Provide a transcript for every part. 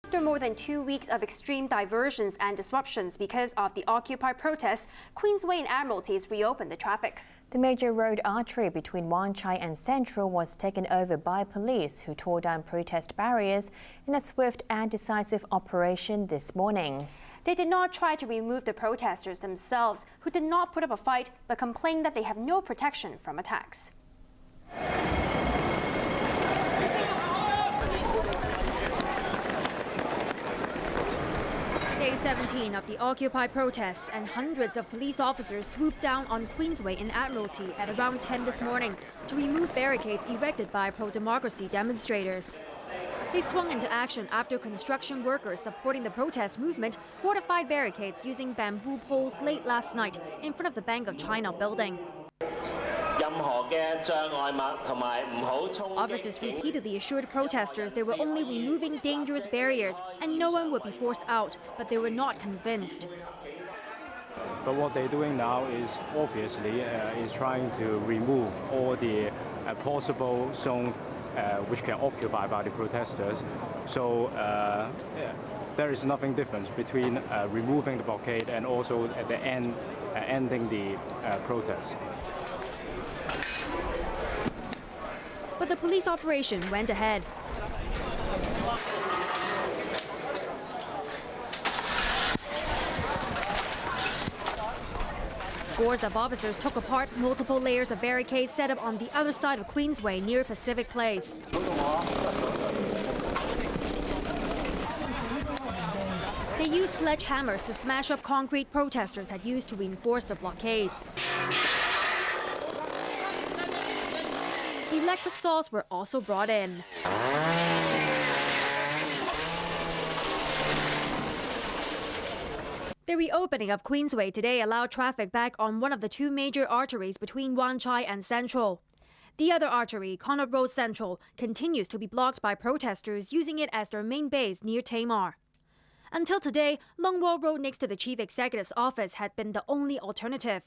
After more than 2 weeks of extreme diversions and disruptions because of the Occupy protests, Queensway and Admiralty's reopened the traffic. The major road artery between Wan Chai and Central was taken over by police, who tore down protest barriers in a swift and decisive operation this morning. They did not try to remove the protesters themselves, who did not put up a fight but complained that they have no protection from attacks. Day 17 of the Occupy protests and hundreds of police officers swooped down on Queensway and Admiralty at around 10 this morning to remove barricades erected by pro-democracy demonstrators. They swung into action after construction workers supporting the protest movement fortified barricades using bamboo poles late last night in front of the Bank of China building. Officers repeatedly assured protesters they were only removing dangerous barriers and no one would be forced out, but they were not convinced. But what they're doing now is obviously is trying to remove all the possible zone which can occupy by the protesters. So there is nothing different between removing the blockade and also at the end ending the protest. But the police operation went ahead. Scores of officers took apart multiple layers of barricades set up on the other side of Queensway near Pacific Place. They used sledgehammers to smash up concrete protesters had used to reinforce the blockades. Electric saws were also brought in. The reopening of Queensway today allowed traffic back on one of the two major arteries between Wan Chai and Central. The other artery, Connaught Road Central, continues to be blocked by protesters using it as their main base near Tamar. Until today, Longwall Road next to the Chief Executive's office had been the only alternative.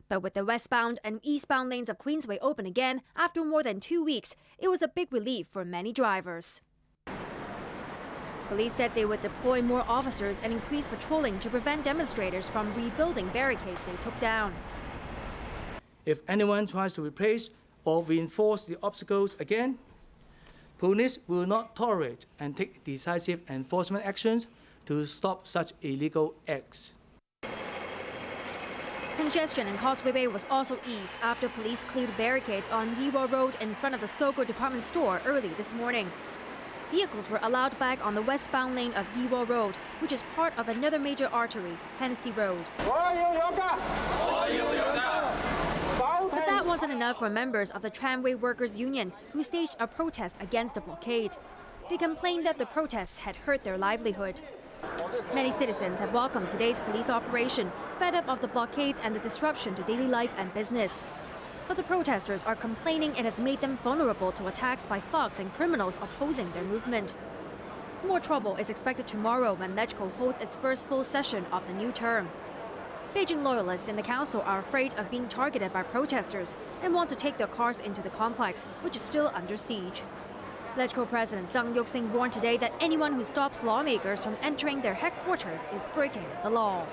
But with the westbound and eastbound lanes of Queensway open again after more than 2 weeks, it was a big relief for many drivers. Police said they would deploy more officers and increase patrolling to prevent demonstrators from rebuilding barricades they took down. If anyone tries to replace or reinforce the obstacles again, police will not tolerate and take decisive enforcement actions to stop such illegal acts. Congestion in Causeway Bay was also eased after police cleared barricades on Yewo Road in front of the Sogo department store early this morning. Vehicles were allowed back on the westbound lane of Yewo Road, which is part of another major artery, Hennessy Road. But that wasn't enough for members of the Tramway Workers Union, who staged a protest against the blockade. They complained that the protests had hurt their livelihood. Many citizens have welcomed today's police operation, fed up of the blockades and the disruption to daily life and business. But the protesters are complaining it has made them vulnerable to attacks by thugs and criminals opposing their movement. More trouble is expected tomorrow when LegCo holds its first full session of the new term. Beijing loyalists in the council are afraid of being targeted by protesters and want to take their cars into the complex, which is still under siege. LegCo President Zhang Yuxing warned today that anyone who stops lawmakers from entering their headquarters is breaking the law.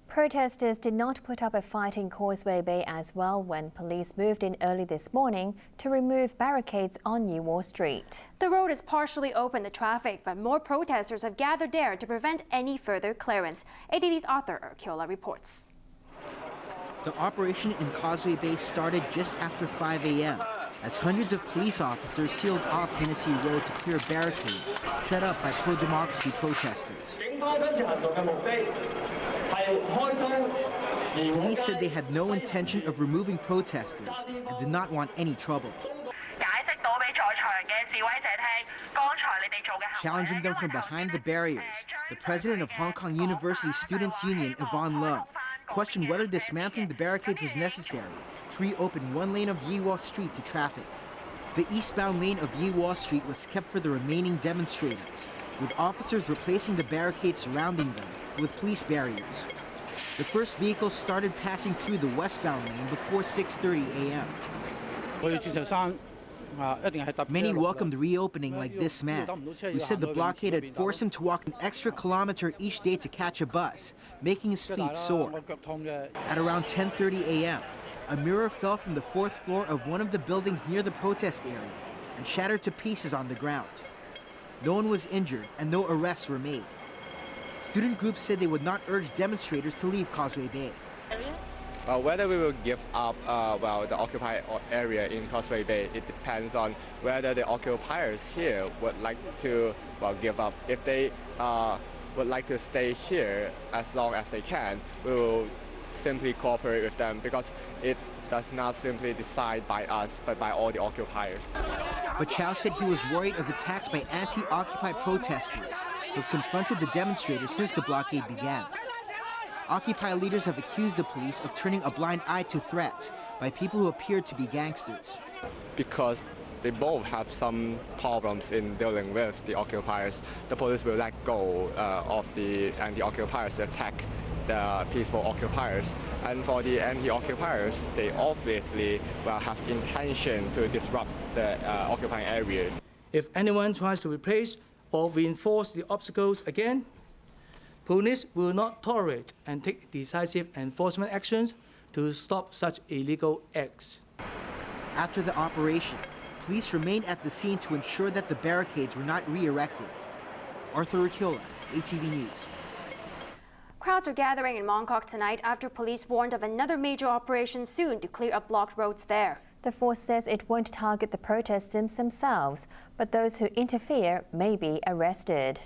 Protesters did not put up a fight in Causeway Bay as well when police moved in early this morning to remove barricades on New Wall Street. The road is partially open to traffic, but more protesters have gathered there to prevent any further clearance. ATV's Arthur Urquiola reports. The operation in Causeway Bay started just after 5 a.m. as hundreds of police officers sealed off Hennessy Road to clear barricades set up by pro-democracy protesters. Police said they had no intention of removing protesters and did not want any trouble. Challenging them from behind the barriers, the president of Hong Kong University Students' Union, Yvonne Loh, questioned whether dismantling the barricades was necessary to reopen one lane of Yewo Street to traffic. The eastbound lane of Yewo Street was kept for the remaining demonstrators, with officers replacing the barricades surrounding them with police barriers. The first vehicles started passing through the westbound lane before 6:30 a.m. Many welcomed reopening like this man, who said the blockade had forced him to walk an extra kilometer each day to catch a bus, making his feet sore. At around 10:30 a.m., a mirror fell from the 4th floor of one of the buildings near the protest area and shattered to pieces on the ground. No one was injured and no arrests were made. Student groups said they would not urge demonstrators to leave Causeway Bay. Whether we will give up the occupied area in Causeway Bay, it depends on whether the occupiers here would like to give up. If they would like to stay here as long as they can, we will simply cooperate with them, because it does not simply decide by us, but by all the occupiers. But Chow said he was worried of attacks by anti-Occupy protesters who've confronted the demonstrators since the blockade began. Occupy leaders have accused the police of turning a blind eye to threats by people who appeared to be gangsters. Because they both have some problems in dealing with the occupiers, the police will let go of the anti-occupiers to attack the peaceful occupiers. And for the anti-occupiers, they obviously will have intention to disrupt the occupying areas. If anyone tries to replace or reinforce the obstacles again, police will not tolerate and take decisive enforcement actions to stop such illegal acts. After the operation, police remained at the scene to ensure that the barricades were not re-erected. Arthur Rakila, ATV News. Crowds are gathering in Mongkok tonight after police warned of another major operation soon to clear up blocked roads there. The force says it won't target the protesters themselves, but those who interfere may be arrested.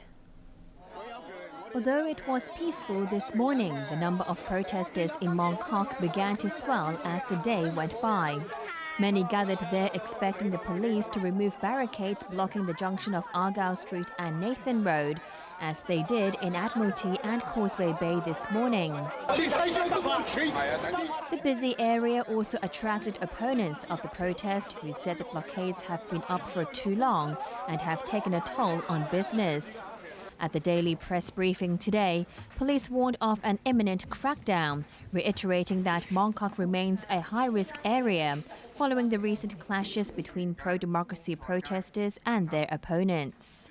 Although it was peaceful this morning, the number of protesters in Mongkok began to swell as the day went by. Many gathered there expecting the police to remove barricades blocking the junction of Argyle Street and Nathan Road, as they did in Admiralty and Causeway Bay this morning. The busy area also attracted opponents of the protest who said the blockades have been up for too long and have taken a toll on business. At the daily press briefing today, police warned of an imminent crackdown, reiterating that Mongkok remains a high-risk area following the recent clashes between pro-democracy protesters and their opponents.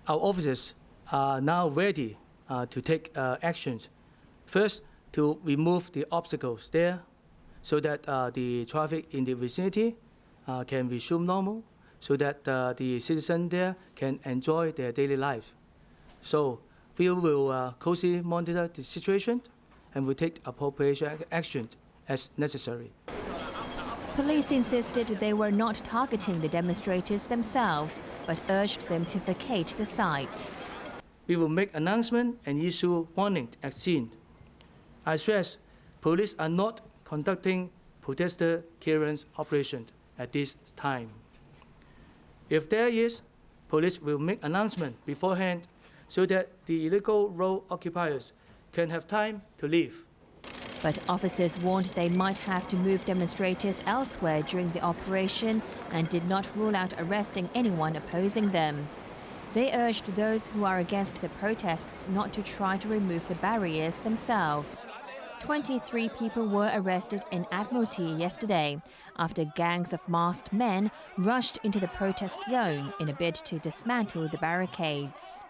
Our officers are now ready to take actions. First, to remove the obstacles there so that the traffic in the vicinity can resume normal, so that the citizens there can enjoy their daily life. So we will closely monitor the situation and will take appropriate action as necessary. Police insisted they were not targeting the demonstrators themselves, but urged them to vacate the site. We will make announcements and issue warnings as seen. I stress, police are not conducting protester clearance operations at this time. If there is, police will make announcements beforehand so that the illegal road occupiers can have time to leave. But officers warned they might have to move demonstrators elsewhere during the operation and did not rule out arresting anyone opposing them. They urged those who are against the protests not to try to remove the barriers themselves. 23 people were arrested in Admiralty yesterday after gangs of masked men rushed into the protest zone in a bid to dismantle the barricades.